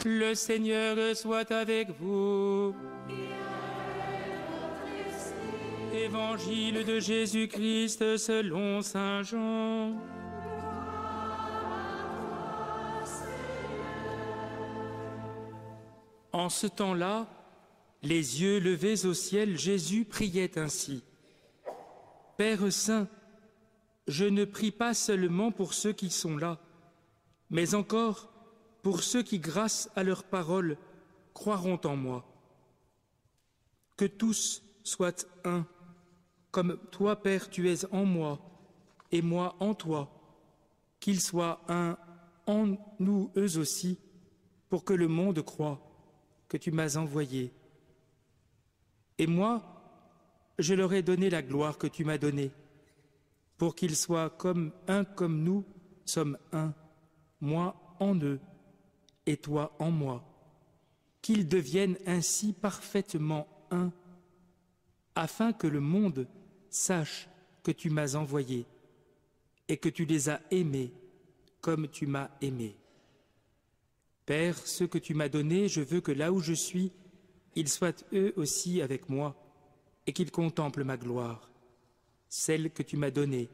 Le Seigneur soit avec vous. Évangile de Jésus-Christ selon saint Jean. En ce temps-là, les yeux levés au ciel, Jésus priait ainsi. Père saint, je ne prie pas seulement pour ceux qui sont là, mais encore pour ceux qui, grâce à leur parole, croiront en moi. Que tous soient un, comme toi, Père, tu es en moi, et moi en toi, qu'ils soient un en nous, eux aussi, pour que le monde croie que tu m'as envoyé. Et moi, je leur ai donné la gloire que tu m'as donnée, pour qu'ils soient comme nous sommes un, moi en eux, et toi en moi, qu'ils deviennent ainsi parfaitement un, afin que le monde sache que tu m'as envoyé et que tu les as aimés comme tu m'as aimé. Père, ceux que tu m'as donnés, je veux que là où je suis, ils soient eux aussi avec moi et qu'ils contemplent ma gloire, celle que tu m'as donnée,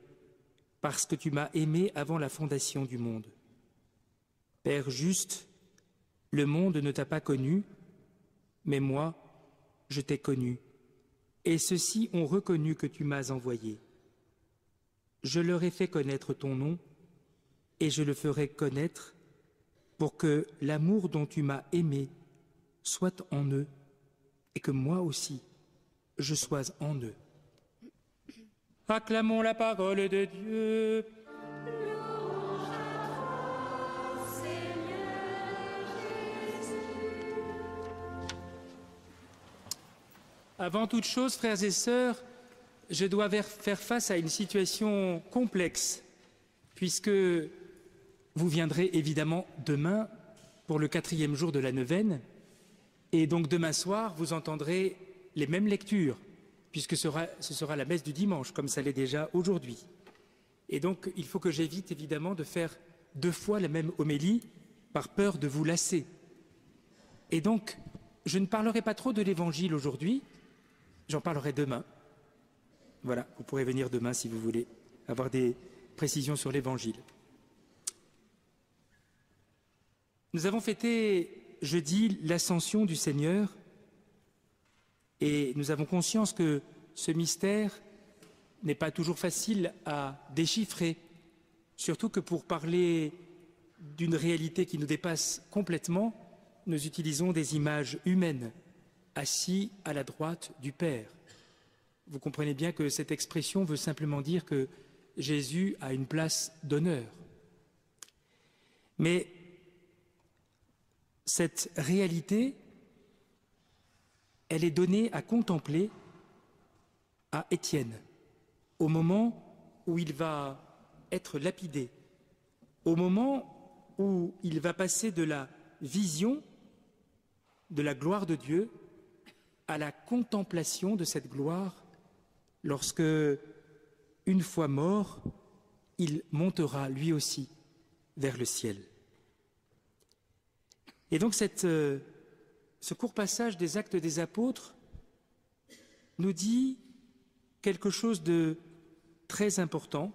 parce que tu m'as aimé avant la fondation du monde. Père juste, le monde ne t'a pas connu, mais moi, je t'ai connu, et ceux-ci ont reconnu que tu m'as envoyé. Je leur ai fait connaître ton nom, et je le ferai connaître pour que l'amour dont tu m'as aimé soit en eux, et que moi aussi, je sois en eux. Acclamons la parole de Dieu. Avant toute chose, frères et sœurs, je dois faire face à une situation complexe, puisque vous viendrez évidemment demain pour le 4e jour de la neuvaine, et donc demain soir, vous entendrez les mêmes lectures, puisque ce sera la messe du dimanche, comme ça l'est déjà aujourd'hui. Et donc, il faut que j'évite évidemment de faire 2 fois la même homélie, par peur de vous lasser. Et donc, je ne parlerai pas trop de l'Évangile aujourd'hui, j'en parlerai demain. Voilà, vous pourrez venir demain si vous voulez avoir des précisions sur l'Évangile. Nous avons fêté jeudi l'Ascension du Seigneur et nous avons conscience que ce mystère n'est pas toujours facile à déchiffrer, surtout que pour parler d'une réalité qui nous dépasse complètement, nous utilisons des images humaines, assis à la droite du Père. Vous comprenez bien que cette expression veut simplement dire que Jésus a une place d'honneur. Mais cette réalité, elle est donnée à contempler à Étienne, au moment où il va être lapidé, au moment où il va passer de la vision de la gloire de Dieu à la contemplation de cette gloire, lorsque, une fois mort, il montera lui aussi vers le ciel. Et donc ce court passage des Actes des Apôtres nous dit quelque chose de très important,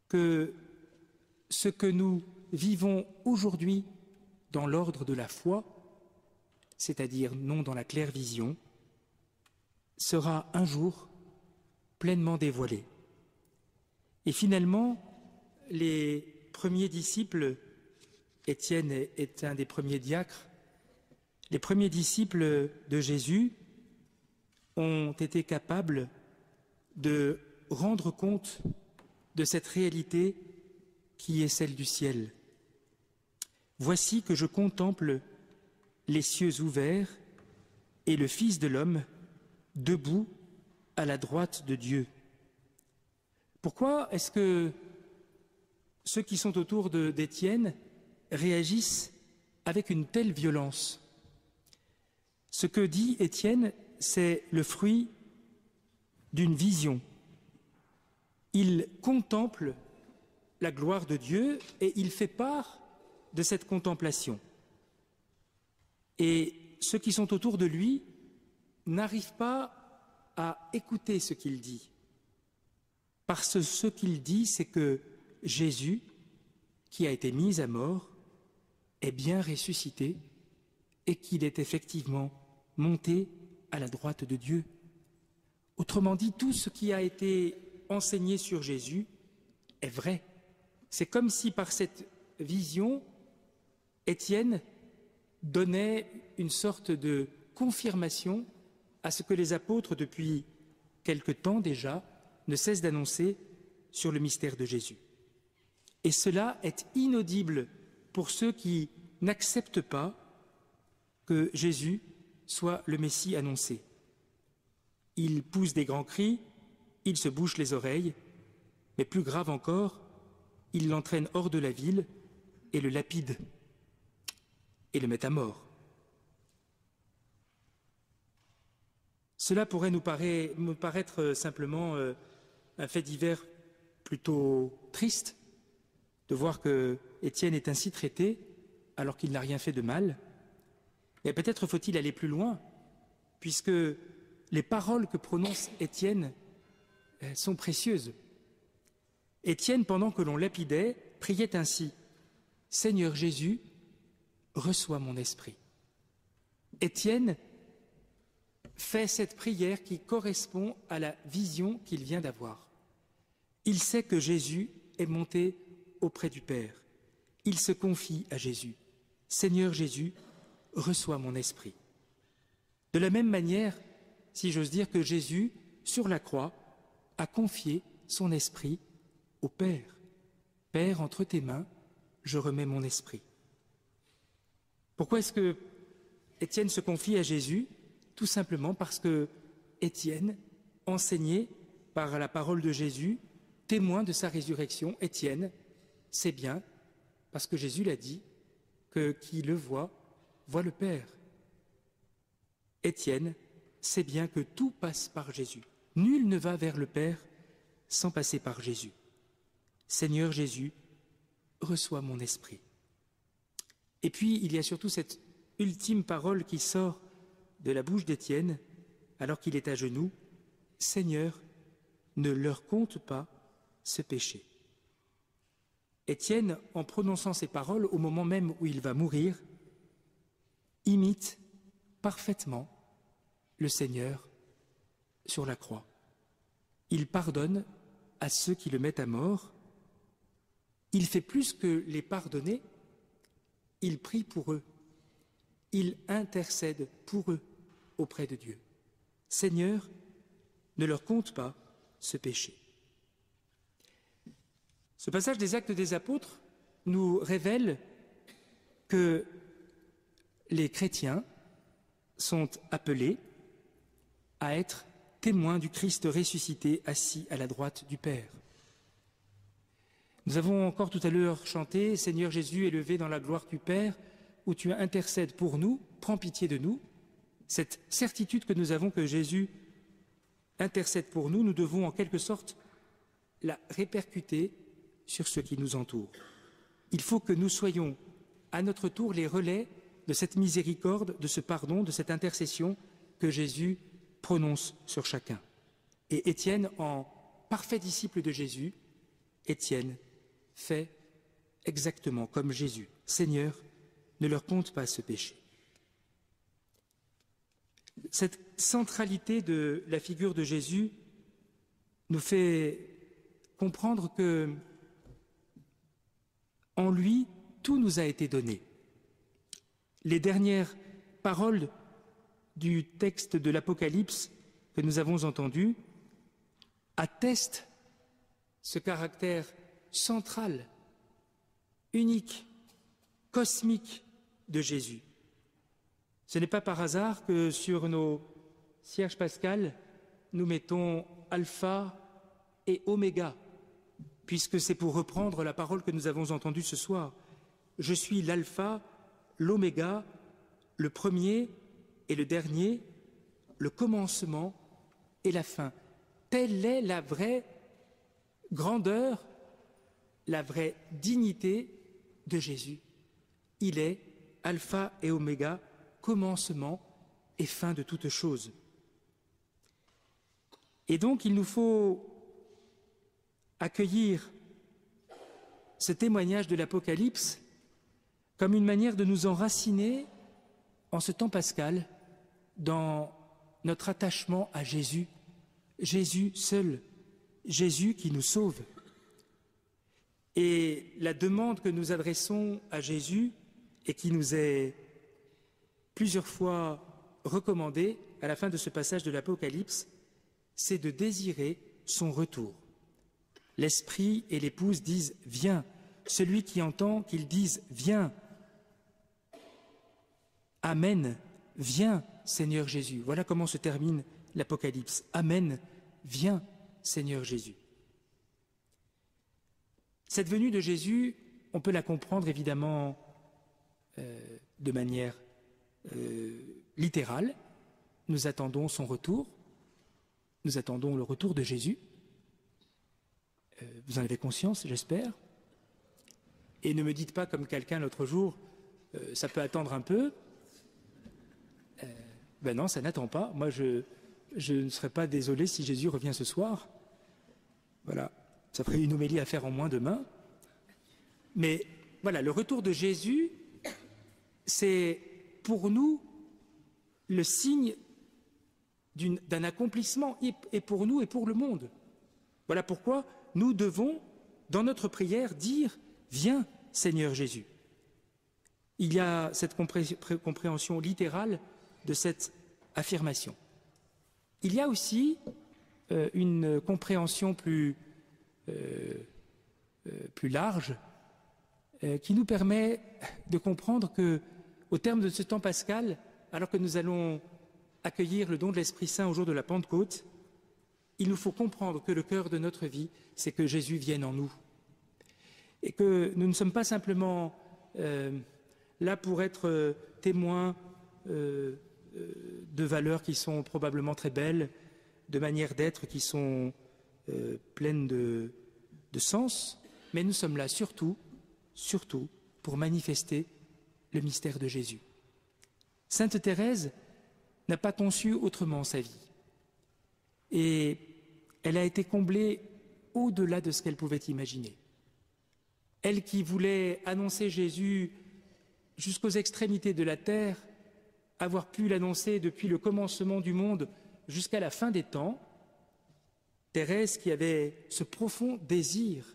que ce que nous vivons aujourd'hui dans l'ordre de la foi, c'est-à-dire non dans la claire vision, sera un jour pleinement dévoilé. Et finalement, les premiers disciples, Étienne est un des premiers diacres, les premiers disciples de Jésus ont été capables de rendre compte de cette réalité qui est celle du ciel. Voici que je contemple les cieux ouverts et le Fils de l'homme debout à la droite de Dieu. Pourquoi est-ce que ceux qui sont autour d'Étienne réagissent avec une telle violence? Ce que dit Étienne, c'est le fruit d'une vision. Il contemple la gloire de Dieu et il fait part de cette contemplation. Et ceux qui sont autour de lui n'arrivent pas à écouter ce qu'il dit. Parce que ce qu'il dit, c'est que Jésus, qui a été mis à mort, est bien ressuscité et qu'il est effectivement monté à la droite de Dieu. Autrement dit, tout ce qui a été enseigné sur Jésus est vrai. C'est comme si par cette vision, Étienne donnait une sorte de confirmation à ce que les apôtres, depuis quelque temps déjà, ne cessent d'annoncer sur le mystère de Jésus. Et cela est inaudible pour ceux qui n'acceptent pas que Jésus soit le Messie annoncé. Ils poussent des grands cris, ils se bouchent les oreilles, mais plus grave encore, ils l'entraînent hors de la ville et le lapident et le mettent à mort. Cela pourrait me paraître simplement un fait divers plutôt triste de voir que Étienne est ainsi traité alors qu'il n'a rien fait de mal. Mais peut-être faut-il aller plus loin, puisque les paroles que prononce Étienne sont précieuses. Étienne, pendant que l'on lapidait, priait ainsi: « Seigneur Jésus, reçois mon esprit. » Étienne fait cette prière qui correspond à la vision qu'il vient d'avoir. Il sait que Jésus est monté auprès du Père. Il se confie à Jésus. « Seigneur Jésus, reçois mon esprit. » De la même manière, si j'ose dire, que Jésus, sur la croix, a confié son esprit au Père. « Père, entre tes mains, je remets mon esprit. » Pourquoi est-ce que Étienne se confie à Jésus? Tout simplement parce que Étienne, enseigné par la parole de Jésus, témoin de sa résurrection, Étienne sait bien, parce que Jésus l'a dit, que qui le voit, voit le Père. Étienne sait bien que tout passe par Jésus. Nul ne va vers le Père sans passer par Jésus. Seigneur Jésus, reçois mon esprit. Et puis, il y a surtout cette ultime parole qui sort de la bouche d'Étienne, alors qu'il est à genoux: « Seigneur, ne leur compte pas ce péché. » Étienne, en prononçant ces paroles, au moment même où il va mourir, imite parfaitement le Seigneur sur la croix. Il pardonne à ceux qui le mettent à mort. Il fait plus que les pardonner, il prie pour eux. Il intercède pour eux auprès de Dieu. Seigneur, ne leur compte pas ce péché. Ce passage des Actes des Apôtres nous révèle que les chrétiens sont appelés à être témoins du Christ ressuscité assis à la droite du Père. Nous avons encore tout à l'heure chanté « Seigneur Jésus, élevé dans la gloire du Père, où tu intercèdes pour nous, prends pitié de nous ». Cette certitude que nous avons que Jésus intercède pour nous, nous devons en quelque sorte la répercuter sur ceux qui nous entourent. Il faut que nous soyons à notre tour les relais de cette miséricorde, de ce pardon, de cette intercession que Jésus prononce sur chacun. Et Étienne, en parfait disciple de Jésus, Étienne fait exactement comme Jésus. Seigneur, ne leur compte pas ce péché. Cette centralité de la figure de Jésus nous fait comprendre que en lui, tout nous a été donné. Les dernières paroles du texte de l'Apocalypse que nous avons entendu attestent ce caractère central, unique, cosmique de Jésus. Ce n'est pas par hasard que sur nos cierges pascales, nous mettons alpha et oméga, puisque c'est pour reprendre la parole que nous avons entendue ce soir. Je suis l'alpha, l'oméga, le premier et le dernier, le commencement et la fin. Telle est la vraie grandeur, la vraie dignité de Jésus. Il est alpha et oméga, commencement et fin de toute chose. Et donc il nous faut accueillir ce témoignage de l'Apocalypse comme une manière de nous enraciner en ce temps pascal dans notre attachement à Jésus, Jésus seul, Jésus qui nous sauve. Et la demande que nous adressons à Jésus et qui nous est plusieurs fois recommandée à la fin de ce passage de l'Apocalypse, c'est de désirer son retour. L'Esprit et l'Épouse disent « Viens ». Celui qui entend qu'ils disent « Viens ». Amen, viens Seigneur Jésus. Voilà comment se termine l'Apocalypse. Amen, viens Seigneur Jésus. Cette venue de Jésus, on peut la comprendre évidemment de manière littérale. Nous attendons son retour, nous attendons le retour de Jésus. Vous en avez conscience, j'espère. Et ne me dites pas comme quelqu'un l'autre jour, ça peut attendre un peu. Ben non, ça n'attend pas. Moi, je ne serais pas désolé si Jésus revient ce soir. Voilà, ça ferait une homélie à faire en moins demain. Mais voilà, le retour de Jésus, c'est pour nous le signe d'un accomplissement, et pour nous et pour le monde. Voilà pourquoi nous devons, dans notre prière, dire « Viens, Seigneur Jésus ». Il y a cette compréhension littérale de cette affirmation. Il y a aussi une compréhension plus large qui nous permet de comprendre que, au terme de ce temps pascal, alors que nous allons accueillir le don de l'Esprit Saint au jour de la Pentecôte, il nous faut comprendre que le cœur de notre vie, c'est que Jésus vienne en nous. Et que nous ne sommes pas simplement là pour être témoins de valeurs qui sont probablement très belles, de manières d'être qui sont pleines de sens, mais nous sommes là surtout pour manifester le mystère de Jésus. Sainte Thérèse n'a pas conçu autrement sa vie. Et elle a été comblée au-delà de ce qu'elle pouvait imaginer. Elle qui voulait annoncer Jésus jusqu'aux extrémités de la terre, avoir pu l'annoncer depuis le commencement du monde jusqu'à la fin des temps, Thérèse qui avait ce profond désir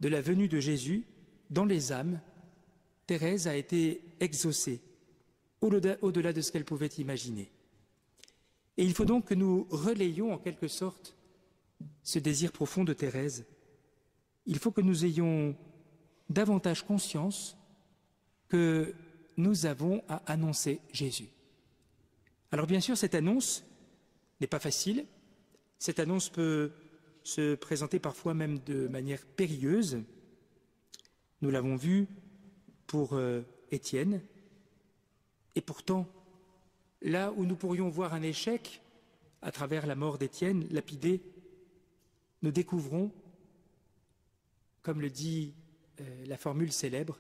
de la venue de Jésus dans les âmes, Thérèse a été exaucée au-delà de ce qu'elle pouvait imaginer. Et il faut donc que nous relayions en quelque sorte ce désir profond de Thérèse. Il faut que nous ayons davantage conscience que nous avons à annoncer Jésus. Alors bien sûr, cette annonce n'est pas facile. Cette annonce peut se présenter parfois même de manière périlleuse. Nous l'avons vu pour Étienne. Et pourtant, là où nous pourrions voir un échec à travers la mort d'Étienne, lapidé, nous découvrons, comme le dit la formule célèbre,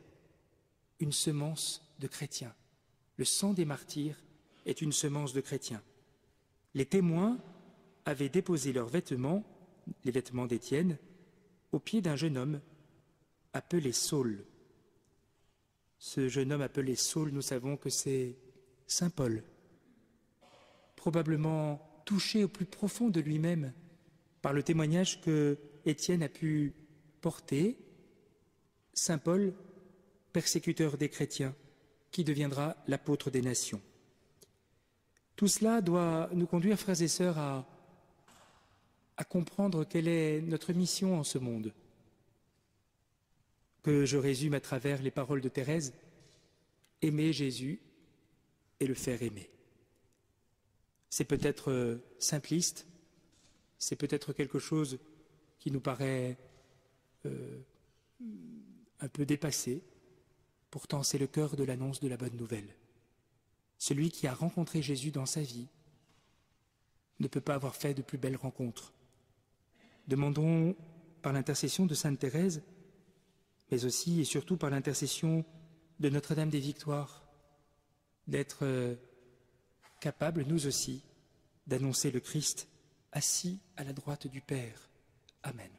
une semence de chrétiens. Le sang des martyrs est une semence de chrétiens. Les témoins avaient déposé leurs vêtements, les vêtements d'Étienne, au pied d'un jeune homme appelé Saul. Ce jeune homme appelé Saul, nous savons que c'est Saint Paul, probablement touché au plus profond de lui-même par le témoignage que Étienne a pu porter. Saint Paul, persécuteur des chrétiens, qui deviendra l'apôtre des nations. Tout cela doit nous conduire, frères et sœurs, à comprendre quelle est notre mission en ce monde, que je résume à travers les paroles de Thérèse: aimer Jésus et le faire aimer. C'est peut-être simpliste, c'est peut-être quelque chose qui nous paraît un peu dépassé. Pourtant, c'est le cœur de l'annonce de la bonne nouvelle. Celui qui a rencontré Jésus dans sa vie ne peut pas avoir fait de plus belle rencontre. Demandons, par l'intercession de Sainte Thérèse, mais aussi et surtout par l'intercession de Notre-Dame des Victoires, d'être capables, nous aussi, d'annoncer le Christ assis à la droite du Père. Amen.